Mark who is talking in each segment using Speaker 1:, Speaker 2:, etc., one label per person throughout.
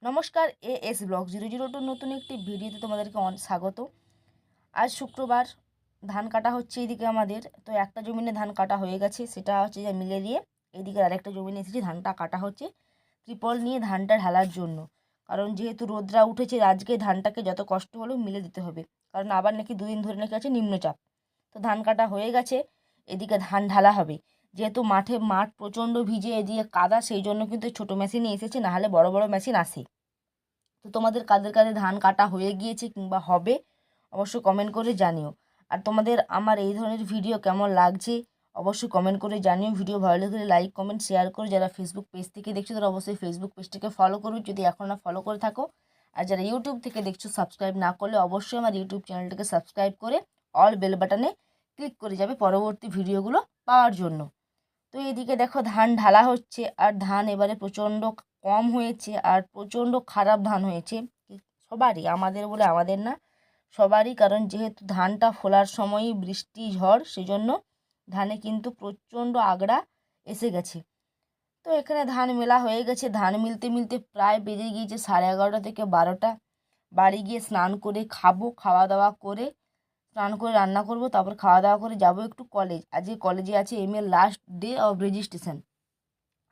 Speaker 1: নমস্কার, as blog 002 নতুন একটি ভিডিওতে তোমাদেরকে স্বাগত। আজ শুক্রবার, ধান কাটা হচ্ছে এইদিকে আমাদের। তো একটা জমিনে ধান কাটা হয়ে গেছে, সেটা হচ্ছে যে মিলে দিয়ে এইদিকে আরেকটা জমিনে এসেছি, ধানটা কাটা হচ্ছে ত্রিপল নিয়ে ধানটা ঢালার জন্য। কারণ যেহেতু রোদরা উঠেছে, আজকে ধানটাকে যত কষ্ট হলেও মিলে দিতে হবে, কারণ আবার নাকি 2 দিন ধরে নাকি আছে নিম্নচাপ। তো ধান কাটা হয়ে গেছে, এদিকে ধান ঢালা হবে। যেহেতু মাঠ প্রচণ্ড ভিজে, এদিকে কাদা, সেই জন্য কিন্তু ছোটো মেশিনে এসেছে, নাহলে বড় বড় মেশিন আসে। তো তোমাদের কাদের কাদের ধান কাটা হয়ে গিয়েছে কিংবা হবে, অবশ্যই কমেন্ট করে জানিও। আর তোমাদের আমার এই ধরনের ভিডিও কেমন লাগছে অবশ্যই কমেন্ট করে জানিও। ভিডিও ভালো লাগলে লাইক কমেন্ট শেয়ার করো। যারা ফেসবুক পেজ থেকে দেখছো তারা অবশ্যই ফেসবুক পেজটাকে ফলো করো যদি এখন না ফলো করে থাকো। আর যারা ইউটিউব থেকে দেখছো সাবস্ক্রাইব না করলে অবশ্যই আমার ইউটিউব চ্যানেলটাকে সাবস্ক্রাইব করে অল বেল বাটনে ক্লিক করে যাবে পরবর্তী ভিডিওগুলো পাওয়ার জন্য। তো এদিকে দেখো ধান ঢালা হচ্ছে, আর ধান এবারে প্রচণ্ড কম হয়েছে আর প্রচণ্ড খারাপ ধান হয়েছে সবারই, আমাদের বলে আমাদের না, সবারই। কারণ যেহেতু ধানটা ফোলার সময়ই বৃষ্টি ঝড়, সেজন্য ধানে কিন্তু প্রচণ্ড আগড়া এসে গেছে। তো এখানে ধান মেলা হয়ে গেছে, ধান মিলতে মিলতে প্রায় বেজে গিয়েছে 11:30 থেকে 12টা। বাড়ি গিয়ে স্নান করে খাবো, খাওয়া দাওয়া করে স্নান করে রান্না করব, তারপর খাওয়া দাওয়া করে যাব একটু কলেজ। আজকে কলেজে আছে MA last day of registration.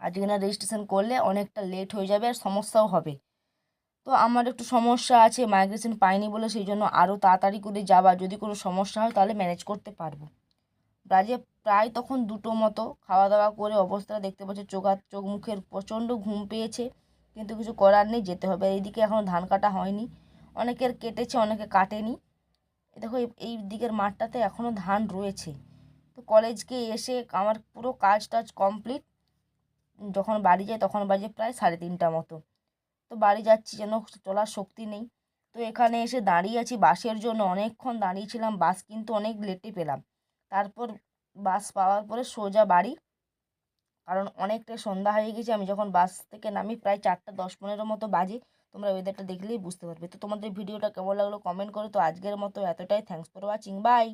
Speaker 1: আজকে না রেজিস্ট্রেশন করলে অনেকটা লেট হয়ে যাবে আর সমস্যাও হবে। তো আমার একটু সমস্যা আছে, মাইগ্রেশন পাইনি বলে, সেই জন্য আরও তাড়াতাড়ি করে যাওয়া, যদি কোনো সমস্যা হয় তাহলে ম্যানেজ করতে পারবো। বাজে প্রায় তখন 2টো মতো। খাওয়া দাওয়া করে অবস্থা দেখতে পাচ্ছি, চোখ মুখের প্রচণ্ড ঘুম পেয়েছে, কিন্তু কিছু করার নেই, যেতে হবে। এইদিকে এখনও ধান কাটা হয়নি, অনেকের কেটেছে অনেকে কাটেনি। দেখো এই দিকের মাঠটাতে এখনও ধান রয়েছে। তো কলেজকে এসে আমার পুরো কাজ টাজ কমপ্লিট। যখন বাড়ি যাই তখন বাজে প্রায় 3:30 মতো। তো বাড়ি যাচ্ছি, যেন চলার শক্তি নেই। তো এখানে এসে দাঁড়িয়ে আছি বাসের জন্য, অনেকক্ষণ দাঁড়িয়েছিলাম, বাস কিন্তু অনেক লেটে পেলাম। তারপর বাস পাওয়ার পরে সোজা বাড়ি, কারণ অনেকটাই সন্ধ্যা হয়ে গেছে। আমি যখন বাস থেকে নামি প্রায় 4:10-15 মতো বাজে। তোমরা ওয়েদারটা দেখলেই বুঝতে পারবে। তো তোমাদের ভিডিওটা কেমন লাগলো কমেন্ট করো। তো আজকের মতো এতটাই, থ্যাঙ্কস ফর ওয়াচিং, বাই।